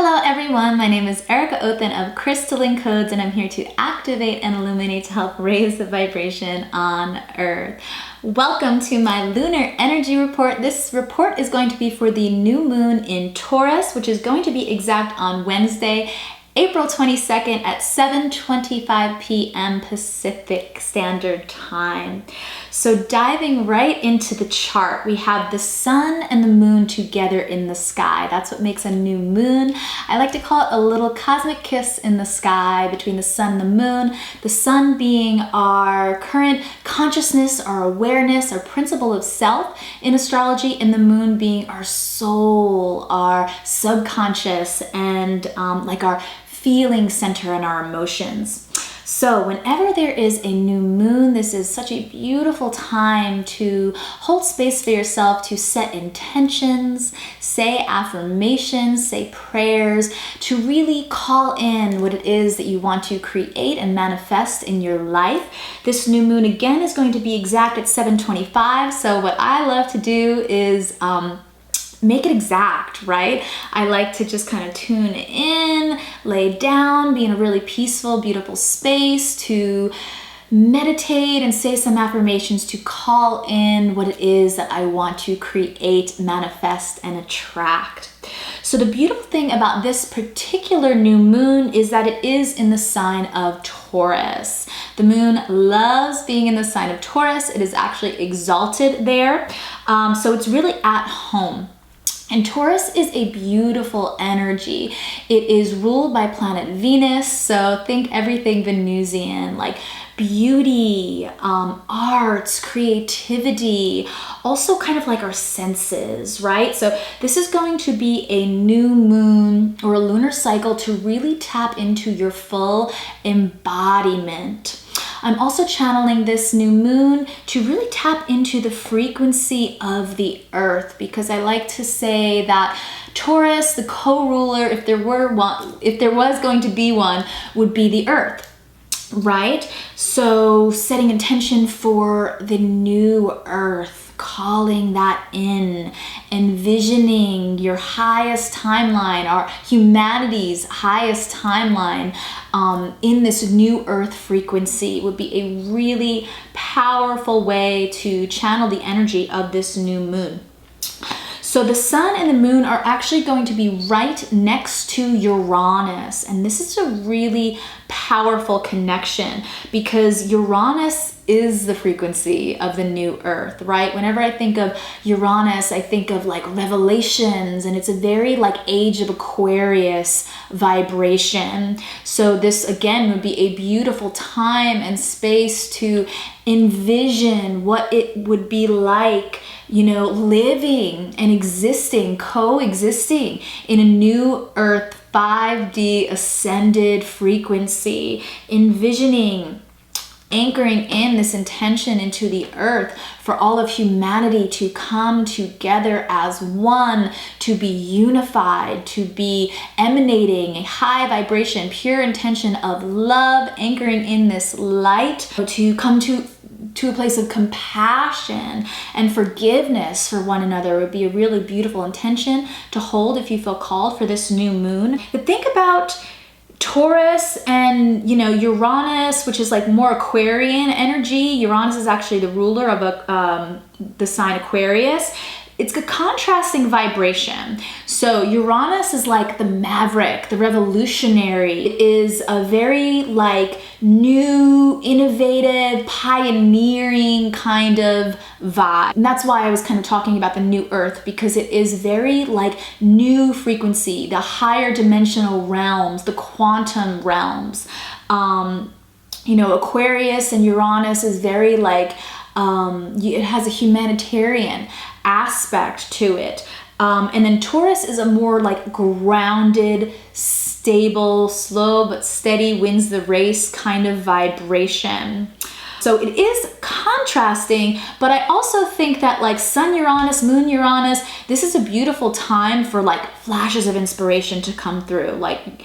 Hello everyone, my name is Erica Othen of Crystalline Codes, and I'm here to activate and illuminate to help raise the vibration on Earth. Welcome to my lunar energy report. This report is going to be for the new moon in Taurus, which is going to be exact on Wednesday, April 22nd at 7:25 p.m. Pacific Standard Time. So diving right into the chart, we have the sun and the moon together in the sky. That's what makes a new moon. I like to call it a little cosmic kiss in the sky between the sun and the moon. The sun being our current consciousness, our awareness, our principle of self in astrology, and the moon being our soul, our subconscious, and like our feeling center and our emotions. So whenever there is a new moon, this is such a beautiful time to hold space for yourself, to set intentions, say affirmations, say prayers, to really call in what it is that you want to create and manifest in your life. This new moon again is going to be exact at 7:25. So what I love to do is make it exact, right? I like to just kind of tune in, lay down, be in a really peaceful, beautiful space to meditate and say some affirmations to call in what it is that I want to create, manifest, and attract. So the beautiful thing about this particular new moon is that it is in the sign of Taurus. The moon loves being in the sign of Taurus. It is actually exalted there. So it's really at home. And Taurus is a beautiful energy. It is ruled by planet Venus, so think everything Venusian, like beauty, arts, creativity, also kind of like our senses, right? So this is going to be a new moon or a lunar cycle to really tap into your full embodiment. I'm also channeling this new moon to really tap into the frequency of the earth, because I like to say that Taurus, the co-ruler, if there was going to be one, would be the earth, right? So setting intention for the new earth, calling that in, envisioning your highest timeline, our humanity's highest timeline in this new earth frequency would be a really powerful way to channel the energy of this new moon. So the sun and the moon are actually going to be right next to Uranus, and this is a really powerful connection because Uranus is the frequency of the new earth, right? Whenever I think of Uranus, I think of like revelations, and it's a very like age of Aquarius vibration. So this again would be a beautiful time and space to envision what it would be like, you know, living and existing, coexisting in a new earth 5D ascended frequency, envisioning, anchoring in this intention into the earth for all of humanity to come together as one, to be unified, to be emanating a high vibration, pure intention of love, anchoring in this light, to come to a place of compassion and forgiveness for one another would be a really beautiful intention to hold if you feel called for this new moon. But think about Taurus and, you know, Uranus, which is like more Aquarian energy. Uranus is actually the ruler of the sign Aquarius. It's a contrasting vibration. So Uranus is like the maverick, the revolutionary. It is a very like new, innovative, pioneering kind of vibe. And that's why I was kind of talking about the new earth, because it is very like new frequency, the higher dimensional realms, the quantum realms. You know, Aquarius and Uranus is very like, it has a humanitarian aspect to it. And then Taurus is a more like grounded, stable, slow but steady, wins the race kind of vibration. So it is contrasting, but I also think that like Sun Uranus, Moon Uranus, this is a beautiful time for like flashes of inspiration to come through. Like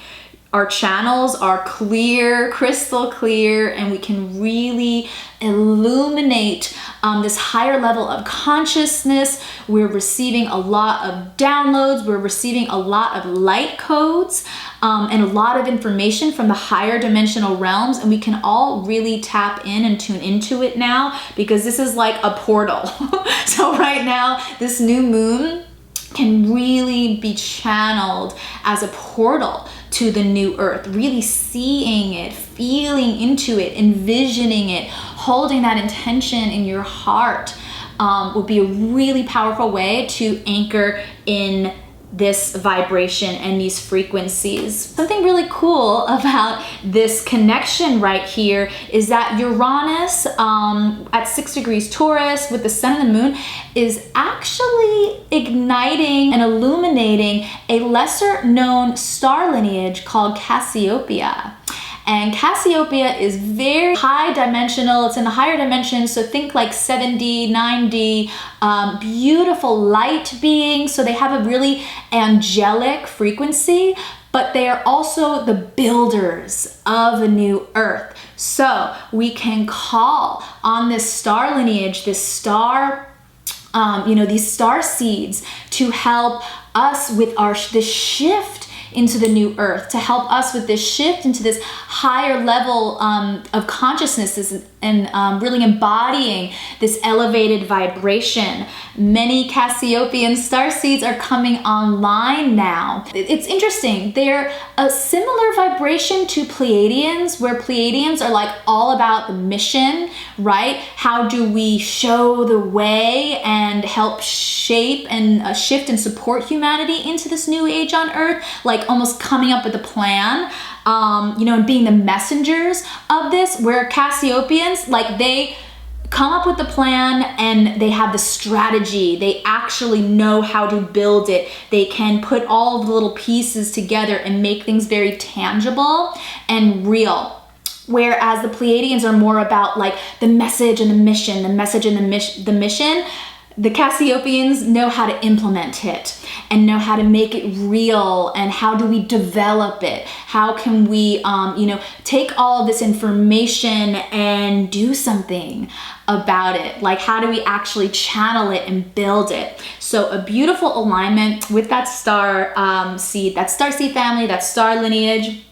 our channels are clear, crystal clear, and we can really illuminate this higher level of consciousness. We're receiving a lot of downloads, we're receiving a lot of light codes, and a lot of information from the higher dimensional realms, and we can all really tap in and tune into it now, because this is like a portal. So right now, this new moon can really be channeled as a portal to the new earth, really seeing it, feeling into it, envisioning it, holding that intention in your heart would be a really powerful way to anchor in this vibration and these frequencies. Something really cool about this connection right here is that Uranus at 6 degrees Taurus with the sun and the moon is actually igniting and illuminating a lesser known star lineage called Cassiopeia. And Cassiopeia is very high dimensional. It's in the higher dimensions, so think like 7D, 9D, beautiful light beings. So they have a really angelic frequency, but they are also the builders of the new earth. So we can call on this star lineage, this star, these star seeds to help us with this shift into the new earth, to help us with this shift into this higher level of consciousness and really embodying this elevated vibration. Many Cassiopeian star seeds are coming online now. It's interesting. They're a similar vibration to Pleiadians, where Pleiadians are like all about the mission, right? How do we show the way and help shape and shift and support humanity into this new age on earth? Like almost coming up with a plan, and being the messengers of this, where Cassiopeians, like they come up with the plan and they have the strategy. They actually know how to build it. They can put all of the little pieces together and make things very tangible and real. Whereas the Pleiadians are more about like the message and the mission, the mission. The Cassiopeians know how to implement it and know how to make it real, and how do we develop it? How can we, take all of this information and do something about it? Like, how do we actually channel it and build it? So a beautiful alignment with that star seed family, that star lineage.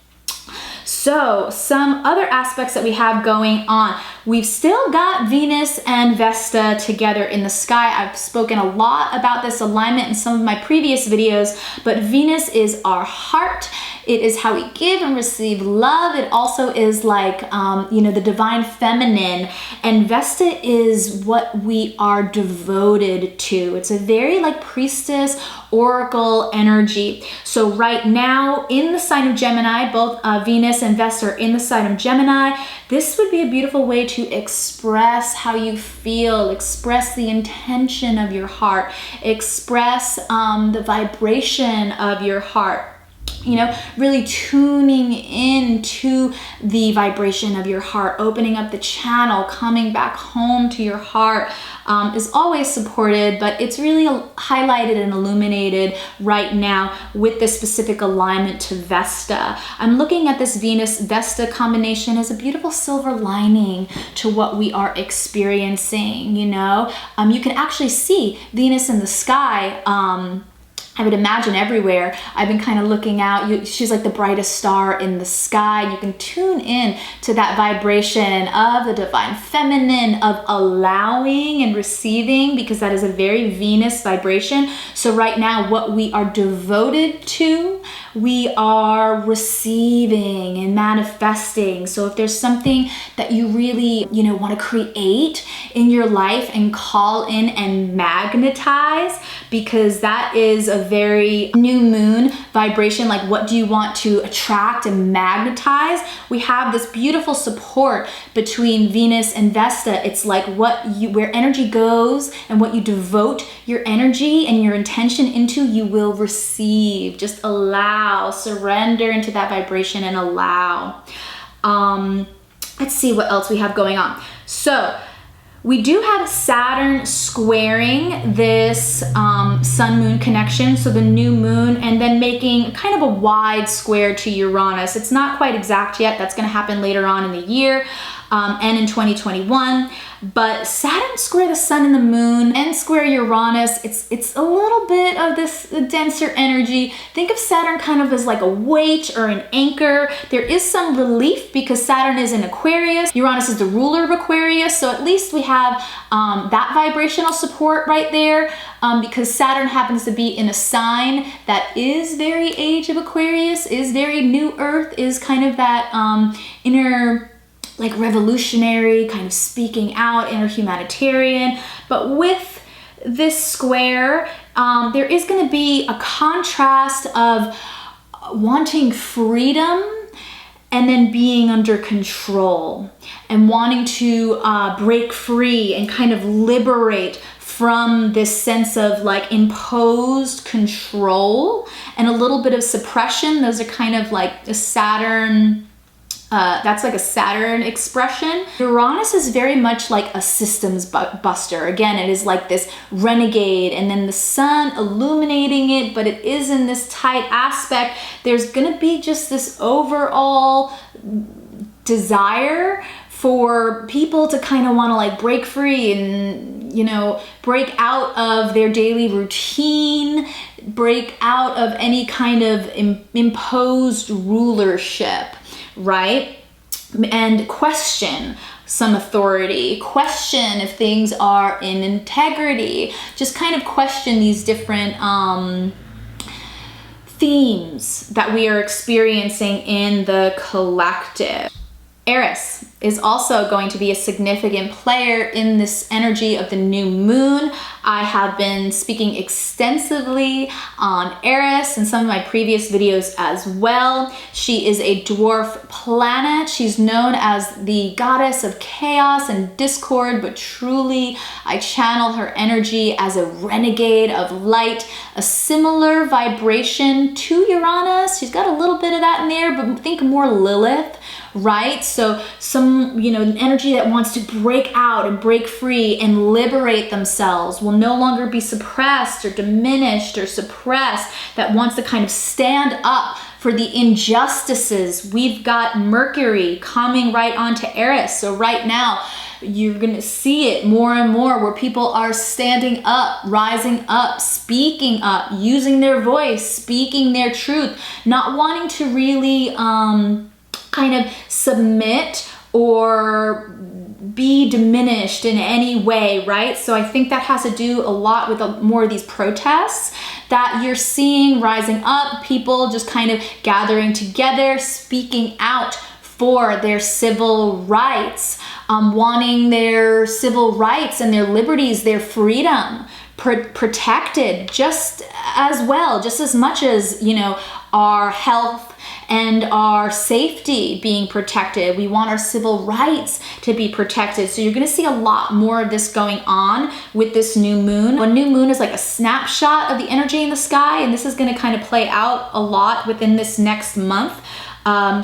So some other aspects that we have going on. We've still got Venus and Vesta together in the sky. I've spoken a lot about this alignment in some of my previous videos, but Venus is our heart. It is how we give and receive love. It also is like, the divine feminine. And Vesta is what we are devoted to. It's a very like priestess, oracle energy. So right now in the sign of Gemini, both Venus and Vesta are in the sign of Gemini. This would be a beautiful way to express how you feel, express the intention of your heart, express the vibration of your heart. Really tuning into the vibration of your heart, opening up the channel, coming back home to your heart is always supported, but it's really highlighted and illuminated right now with this specific alignment to Vesta. I'm looking at this Venus-Vesta combination as a beautiful silver lining to what we are experiencing, You can actually see Venus in the sky, I would imagine everywhere. I've been kind of looking out. She's like the brightest star in the sky. You can tune in to that vibration of the divine feminine, of allowing and receiving, because that is a very Venus vibration. So right now, what we are devoted to, we are receiving and manifesting. So if there's something that you really, want to create in your life and call in and magnetize, because that is a very new moon vibration. Like, what do you want to attract and magnetize? We have this beautiful support between Venus and Vesta. It's like where energy goes and what you devote your energy and your intention into, you will receive. Just allow, surrender into that vibration and allow. Let's see what else we have going on. So We do have Saturn squaring this sun-moon connection, so the new moon, and then making kind of a wide square to Uranus. It's not quite exact yet. That's going to happen later on in the year and in 2021. But Saturn square the sun and the moon and square Uranus, it's a little bit of this denser energy. Think of Saturn kind of as like a weight or an anchor. There is some relief because Saturn is in Aquarius. Uranus is the ruler of Aquarius, so at least we have that vibrational support right there because Saturn happens to be in a sign that is very age of Aquarius, is very new Earth, is kind of that inner like revolutionary, kind of speaking out, inner humanitarian. But with this square, there is going to be a contrast of wanting freedom and then being under control and wanting to break free and kind of liberate from this sense of like imposed control and a little bit of suppression. Those are kind of like a Saturn, that's like a Saturn expression. Uranus is very much like a systems buster. Again, it is like this renegade and then the sun illuminating it, but it is in this tight aspect. There's gonna be just this overall desire for people to kind of want to like break free and, you know, break out of their daily routine, break out of any kind of imposed rulership, right? And question some authority, question if things are in integrity, just kind of question these different themes that we are experiencing in the collective. Eris is also going to be a significant player in this energy of the new moon. I have been speaking extensively on Eris in some of my previous videos as well. She is a dwarf planet. She's known as the goddess of chaos and discord, but truly I channel her energy as a renegade of light, a similar vibration to Uranus. She's got a little bit of that in there, but think more Lilith, right? So some, you know, an energy that wants to break out and break free and liberate themselves, will no longer be suppressed or diminished or suppressed, that wants to kind of stand up for the injustices. We've got Mercury coming right onto Eris. So right now, you're gonna see it more and more where people are standing up, rising up, speaking up, using their voice, speaking their truth, not wanting to really kind of submit or be diminished in any way, right? So I think that has to do a lot with more of these protests that you're seeing rising up, people just kind of gathering together, speaking out for their civil rights, wanting their civil rights and their liberties, their freedom protected just as well, just as much as, you know, our health and our safety being protected. We want our civil rights to be protected. So you're gonna see a lot more of this going on with this new moon. A new moon is like a snapshot of the energy in the sky, and this is gonna kind of play out a lot within this next month.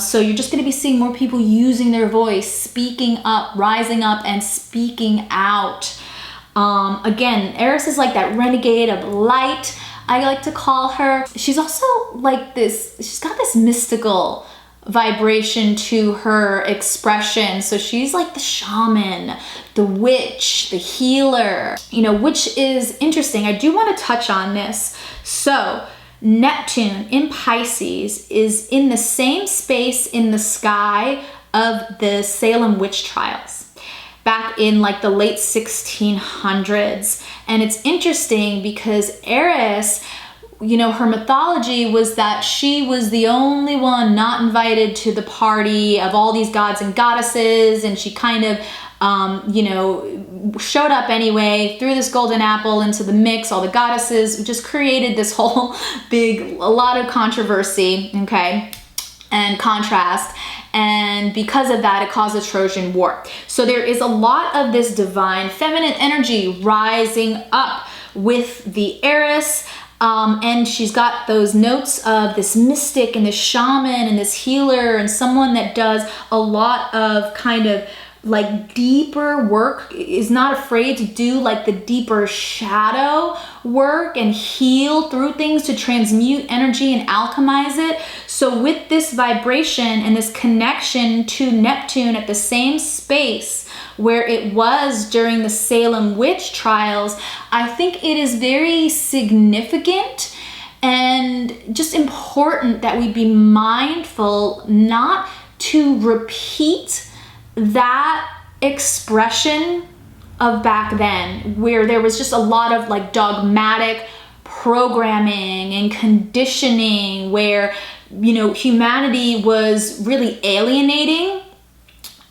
So you're just gonna be seeing more people using their voice, speaking up, rising up and speaking out. Again, Eris is like that renegade of light, I like to call her. She's also like this, she's got this mystical vibration to her expression. So she's like the shaman, the witch, the healer, you know, which is interesting. I do want to touch on this. So Neptune in Pisces is in the same space in the sky of the Salem Witch Trials back in like the late 1600s. And it's interesting because Eris, you know, her mythology was that she was the only one not invited to the party of all these gods and goddesses, and she kind of, you know, showed up anyway, threw this golden apple into the mix, all the goddesses, just created this whole a lot of controversy, okay, and contrast. And because of that, it caused a Trojan War. So there is a lot of this divine feminine energy rising up with the Eris. And she's got those notes of this mystic and this shaman and this healer and someone that does a lot of kind of like deeper work, is not afraid to do like the deeper shadow work and heal through things to transmute energy and alchemize it. So with this vibration and this connection to Neptune at the same space where it was during the Salem Witch Trials, I think it is very significant and just important that we be mindful not to repeat that expression of back then, where there was just a lot of like dogmatic programming and conditioning, where, you know, humanity was really alienating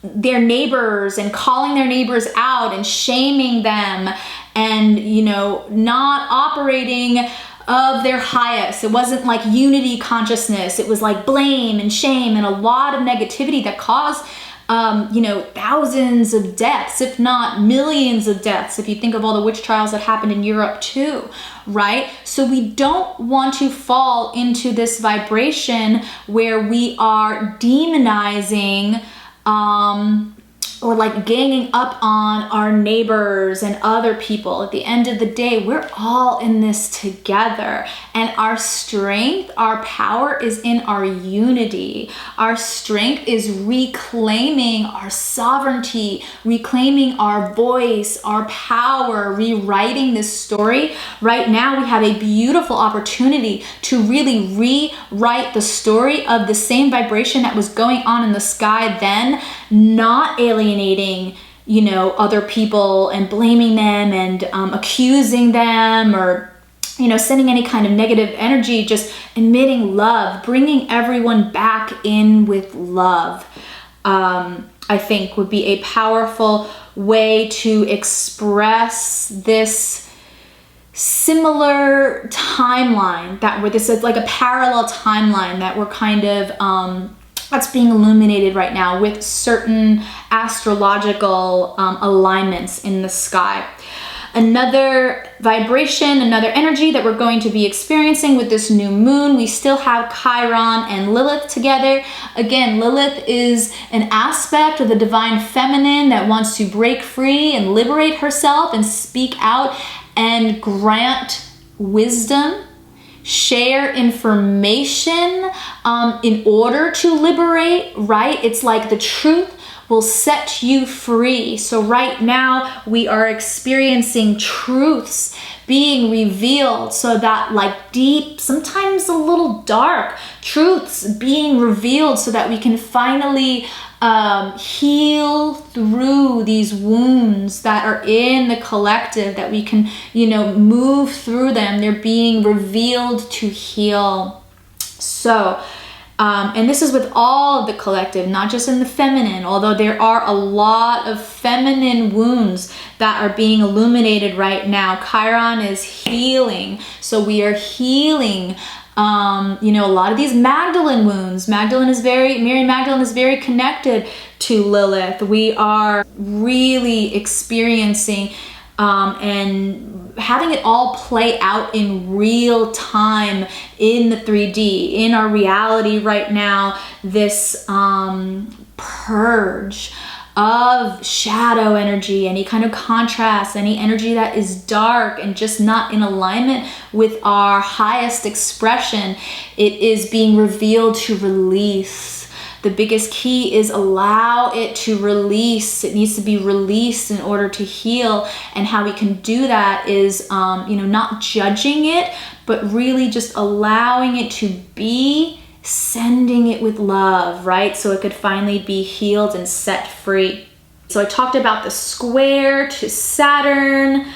their neighbors and calling their neighbors out and shaming them, and, you know, not operating of their highest. It wasn't like unity consciousness. It was like blame and shame and a lot of negativity that caused you know, thousands of deaths, if not millions of deaths, if you think of all the witch trials that happened in Europe too, right? So we don't want to fall into this vibration where we are demonizing or like ganging up on our neighbors and other people. At the end of the day, we're all in this together, and our strength, our power is in our unity. Our strength is reclaiming our sovereignty, reclaiming our voice, our power, rewriting this story. Right now, we have a beautiful opportunity to really rewrite the story of the same vibration that was going on in the sky then, not alienating, you know, other people and blaming them and accusing them, or, you know, sending any kind of negative energy, just emitting love, bringing everyone back in with love, I think would be a powerful way to express this similar timeline this is like a parallel timeline that we're kind of, that's being illuminated right now with certain astrological alignments in the sky. Another vibration, another energy that we're going to be experiencing with this new moon, we still have Chiron and Lilith together. Again, Lilith is an aspect of the divine feminine that wants to break free and liberate herself and speak out and grant wisdom, share information in order to liberate, right? It's like the truth will set you free. So right now we are experiencing truths being revealed, so that like deep, sometimes a little dark truths being revealed, so that we can finally heal through these wounds that are in the collective, that we can, you know, move through them. They're being revealed to heal. So, and this is with all of the collective, not just in the feminine, although there are a lot of feminine wounds that are being illuminated right now. Chiron is healing. So we are healing you know, a lot of these Magdalene wounds. Mary Magdalene is very connected to Lilith. We are really experiencing and having it all play out in real time in the 3D, in our reality right now, this purge of shadow energy, any kind of contrast, any energy that is dark and just not in alignment with our highest expression. It is being revealed to release. The biggest key is allow it to release. It needs to be released in order to heal. And how we can do that is, you know, not judging it, but really just allowing it to be, sending it with love, right? So it could finally be healed and set free. So I talked about the square to Saturn.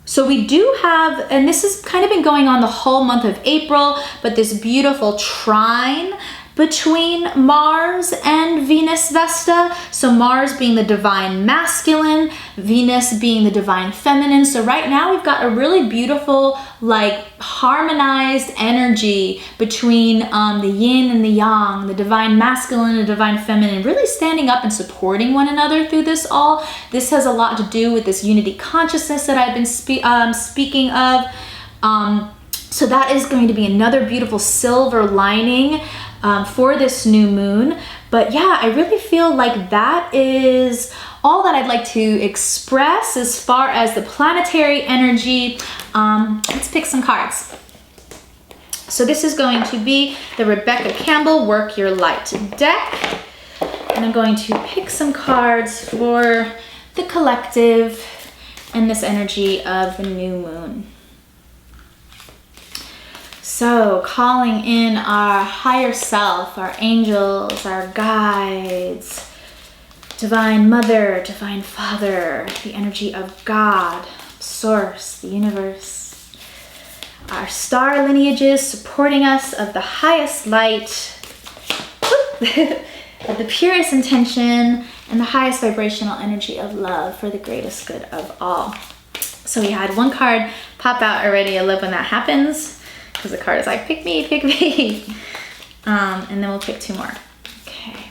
So we do have, and this has kind of been going on the whole month of April, but this beautiful trine between Mars and Venus Vesta. So Mars being the divine masculine, Venus being the divine feminine. So right now we've got a really beautiful, like harmonized energy between the yin and the yang, the divine masculine and divine feminine, really standing up and supporting one another through this all. This has a lot to do with this unity consciousness that I've been speaking of. So that is going to be another beautiful silver lining for this new moon. But yeah, I really feel like that is all that I'd like to express as far as the planetary energy. Let's pick some cards. So this is going to be the Rebecca Campbell Work Your Light deck. And I'm going to pick some cards for the collective and this energy of the new moon. So calling in our higher self, our angels, our guides, Divine Mother, Divine Father, the energy of God, Source, the universe, our star lineages supporting us of the highest light, of the purest intention, and the highest vibrational energy of love for the greatest good of all. So we had one card pop out already. I love when that happens, because the card is like, pick me, pick me. And then we'll pick two more. Okay.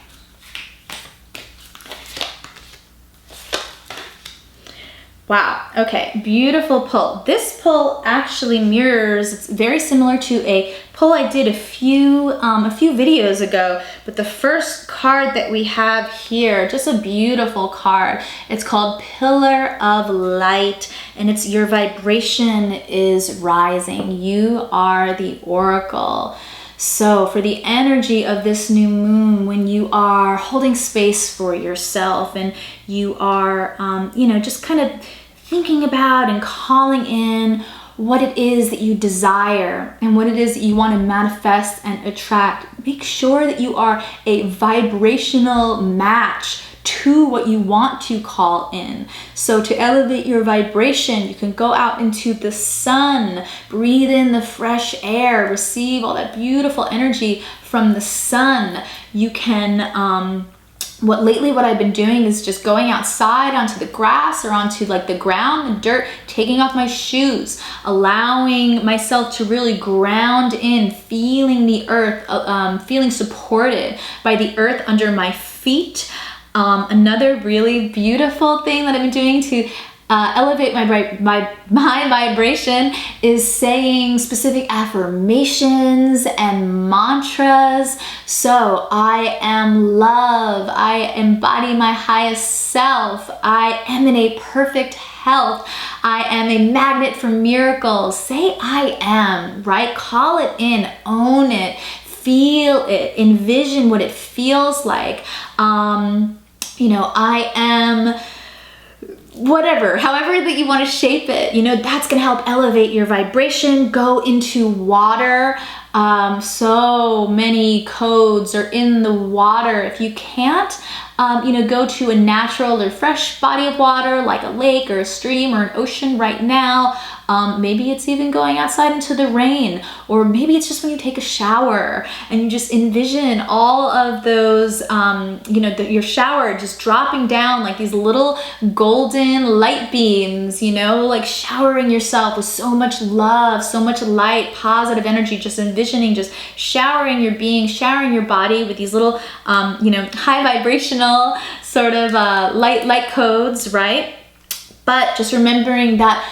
Wow, okay, beautiful pull. This pull actually mirrors, it's very similar to a pull I did a few videos ago, but the first card that we have here, just a beautiful card. It's called Pillar of Light, and it's your vibration is rising. You are the oracle. So for the energy of this new moon, when you are holding space for yourself and you are, just kind of thinking about and calling in what it is that you desire and what it is that you want to manifest and attract, make sure that you are a vibrational match to what you want to call in. So to elevate your vibration, you can go out into the sun, breathe in the fresh air, receive all that beautiful energy from the sun. You can, what I've been doing is just going outside onto the grass or onto like the ground, the dirt, taking off my shoes, allowing myself to really ground in, feeling the earth, feeling supported by the earth under my feet. Another really beautiful thing that I've been doing to elevate my vibration is saying specific affirmations and mantras. So I am love, I embody my highest self, I emanate perfect health, I am a magnet for miracles. Say I am, right? Call it in, own it, feel it, envision what it feels like. I am whatever, however that you want to shape it, that's going to help elevate your vibration. Go into water. So many codes are in the water. If you can't, go to a natural or fresh body of water like a lake or a stream or an ocean right now. Maybe it's even going outside into the rain, or maybe it's just when you take a shower and you just envision all of those, your shower just dropping down like these little golden light beams, like showering yourself with so much love, so much light, positive energy, just envisioning, just showering your being, showering your body with these little, high vibrational sort of light codes, right? But just remembering that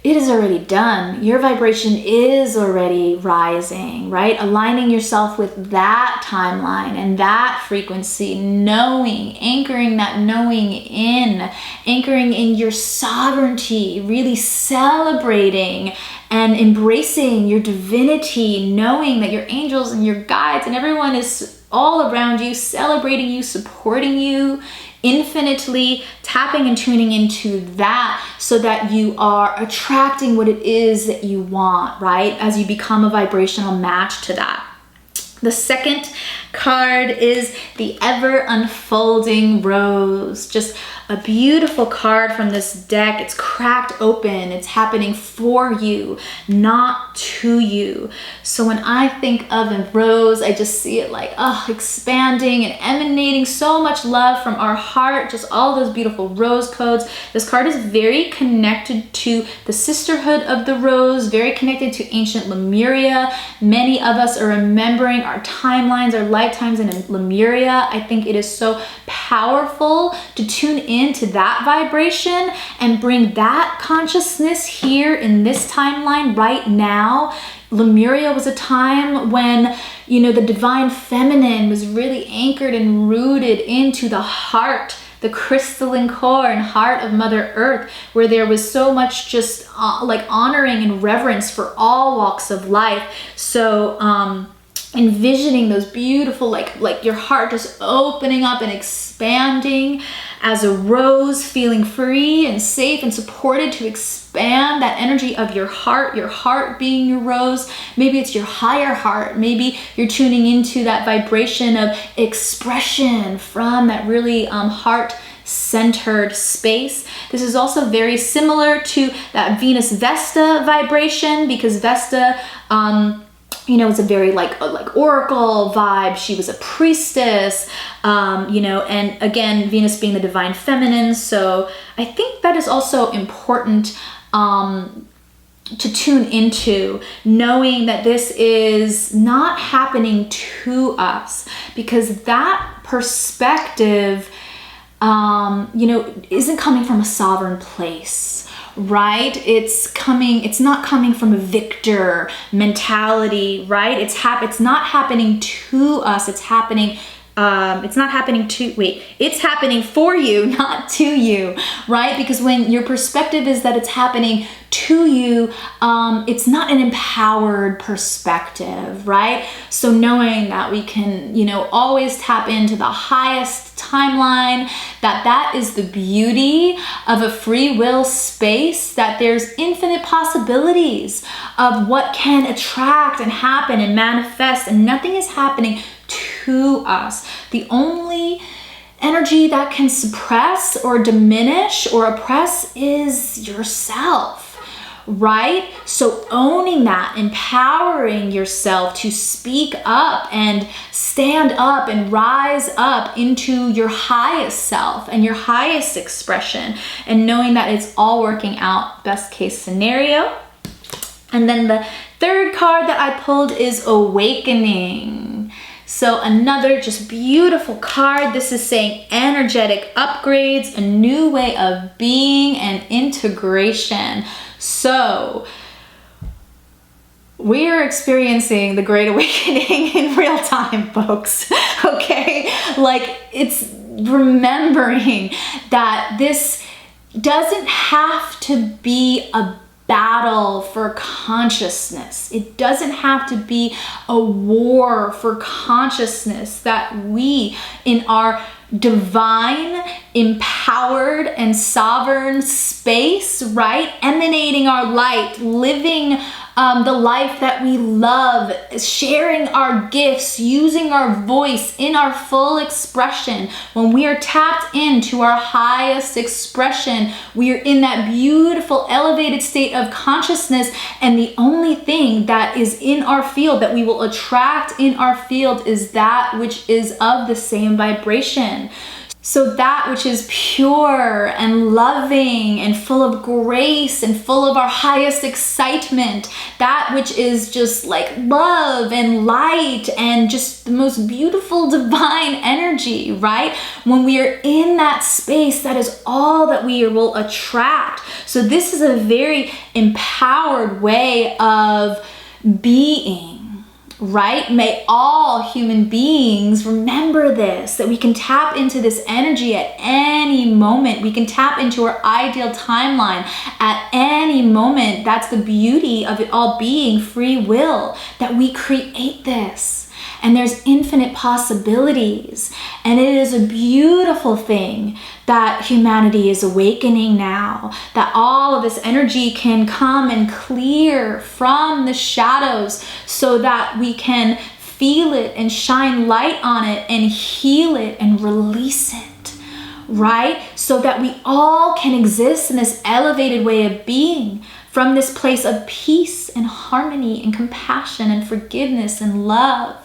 it is already done. Your vibration is already rising, right? Aligning yourself with that timeline and that frequency, knowing, anchoring that knowing in, anchoring in your sovereignty, really celebrating and embracing your divinity, knowing that your angels and your guides and everyone is all around you, celebrating you, supporting you, infinitely tapping and tuning into that so that you are attracting what it is that you want, right? As you become a vibrational match to that. The second card is the ever unfolding rose. Just a beautiful card from this deck. It's cracked open. It's happening for you, not to you. So when I think of a rose, I just see it like, expanding and emanating so much love from our heart, just all those beautiful rose codes. This card is very connected to the sisterhood of the rose, very connected to ancient Lemuria. Many of us are remembering our timelines, our lifetimes in Lemuria. I think it is so powerful to tune into that vibration and bring that consciousness here in this timeline right now. Lemuria was a time when, you know, the divine feminine was really anchored and rooted into the heart, the crystalline core and heart of Mother Earth, where there was so much just like honoring and reverence for all walks of life. So envisioning those beautiful, like your heart just opening up and expanding as a rose, feeling free and safe and supported to expand that energy of your heart being your rose. Maybe it's your higher heart. Maybe you're tuning into that vibration of expression from that really heart-centered space. This is also very similar to that Venus Vesta vibration, because Vesta, you know, it's a very like oracle vibe. She was a priestess, you know, and again, Venus being the divine feminine. So I think that is also important to tune into, knowing that this is not happening to us, because that perspective, you know, isn't coming from a sovereign place. Right? It's not coming from a victor mentality, right? It's not happening to us. It's happening it's happening for you, not to you, right? Because when your perspective is that it's happening to you, it's not an empowered perspective, right? So knowing that we can, you know, always tap into the highest timeline, that is the beauty of a free will space, that there's infinite possibilities of what can attract and happen and manifest, and nothing is happening to us. The only energy that can suppress or diminish or oppress is yourself, right? So owning that, empowering yourself to speak up and stand up and rise up into your highest self and your highest expression, and knowing that it's all working out best case scenario. And then the third card that I pulled is Awakening. So another just beautiful card. This is saying energetic upgrades, a new way of being, and integration. So we're experiencing the Great Awakening in real time, folks. Okay? Like, it's remembering that this doesn't have to be a battle for consciousness. It doesn't have to be a war for consciousness, that we, in our divine, empowered, and sovereign space, right? Emanating our light, living the life that we love, sharing our gifts, using our voice in our full expression. When we are tapped into our highest expression, we are in that beautiful elevated state of consciousness, and the only thing that is in our field, that we will attract in our field, is that which is of the same vibration. So that which is pure and loving and full of grace and full of our highest excitement, that which is just like love and light and just the most beautiful divine energy, right? When we are in that space, that is all that we will attract. So this is a very empowered way of being. Right? May all human beings remember this, that we can tap into this energy at any moment. We can tap into our ideal timeline at any moment. That's the beauty of it all being free will, that we create this. And there's infinite possibilities. And it is a beautiful thing that humanity is awakening now, that all of this energy can come and clear from the shadows, so that we can feel it and shine light on it and heal it and release it, right? So that we all can exist in this elevated way of being, from this place of peace and harmony and compassion and forgiveness and love.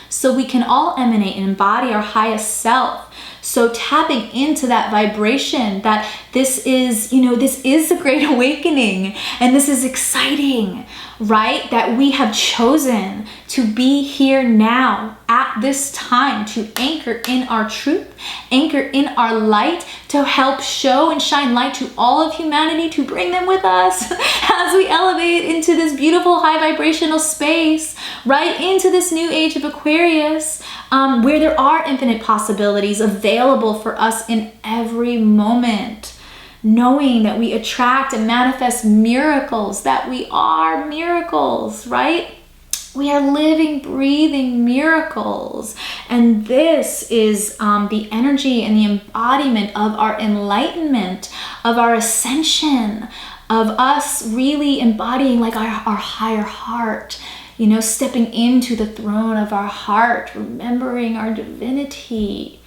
So we can all emanate and embody our highest self. So tapping into that vibration that this is, this is the Great Awakening, and this is exciting, right? That we have chosen to be here now at this time to anchor in our truth, anchor in our light, to help show and shine light to all of humanity, to bring them with us as we elevate into this beautiful high vibrational space, right into this new age of Aquarius, where there are infinite possibilities available for us in every moment. Knowing that we attract and manifest miracles, that we are miracles, right? We are living, breathing miracles. And this is the energy and the embodiment of our enlightenment, of our ascension, of us really embodying like our higher heart, stepping into the throne of our heart, remembering our divinity.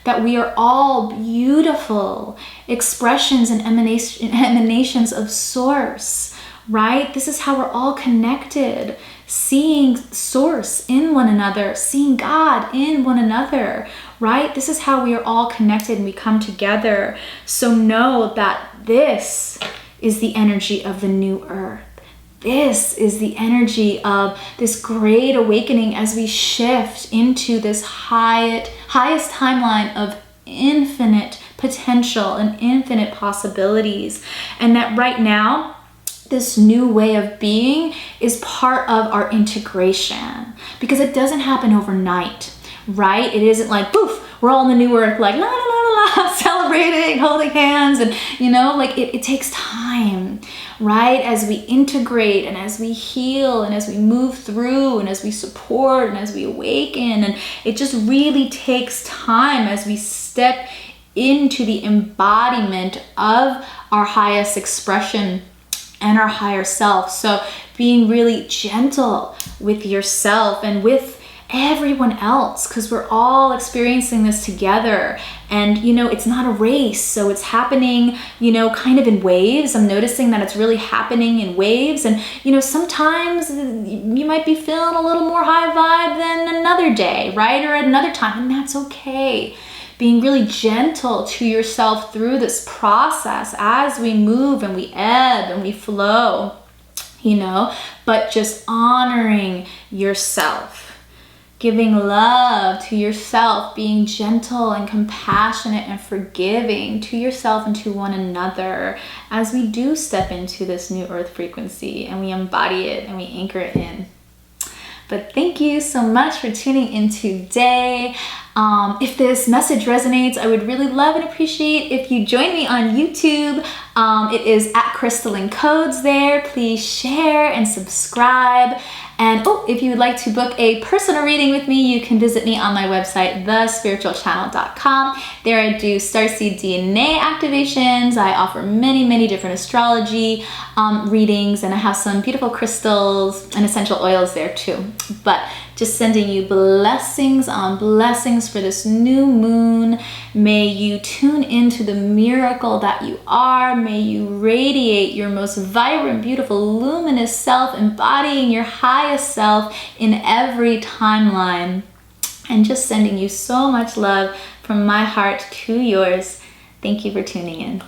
That we are all beautiful expressions and emanations of Source, right? This is how we're all connected, seeing Source in one another, seeing God in one another, right? This is how we are all connected and we come together. So know that this is the energy of the new earth. This is the energy of this great awakening as we shift into this highest timeline of infinite potential and infinite possibilities. And that right now, this new way of being is part of our integration, because it doesn't happen overnight, right? It isn't like, poof, we're all in the new earth, like la la la la, celebrating, holding hands, and it takes time, right? As we integrate and as we heal and as we move through and as we support and as we awaken, and it just really takes time as we step into the embodiment of our highest expression and our higher self. So being really gentle with yourself and with everyone else, because we're all experiencing this together. And it's not a race, so it's happening kind of in waves. I'm noticing that it's really happening in waves, and sometimes you might be feeling a little more high vibe than another day, right? Or at another time, and that's okay. Being really gentle to yourself through this process as we move and we ebb and we flow, but just honoring yourself. Giving love to yourself, being gentle and compassionate and forgiving to yourself and to one another as we do step into this new earth frequency and we embody it and we anchor it in. But thank you so much for tuning in today. If this message resonates, I would really love and appreciate if you join me on YouTube. It is at Crystalline Codes there. Please share and subscribe. And if you would like to book a personal reading with me, you can visit me on my website, thespiritualchannel.com. There I do starseed DNA activations. I offer many, many different astrology readings, and I have some beautiful crystals and essential oils there too. But just sending you blessings on blessings for this new moon. May you tune into the miracle that you are. May you radiate your most vibrant, beautiful, luminous self, embodying your highest self in every timeline. And just sending you so much love from my heart to yours. Thank you for tuning in.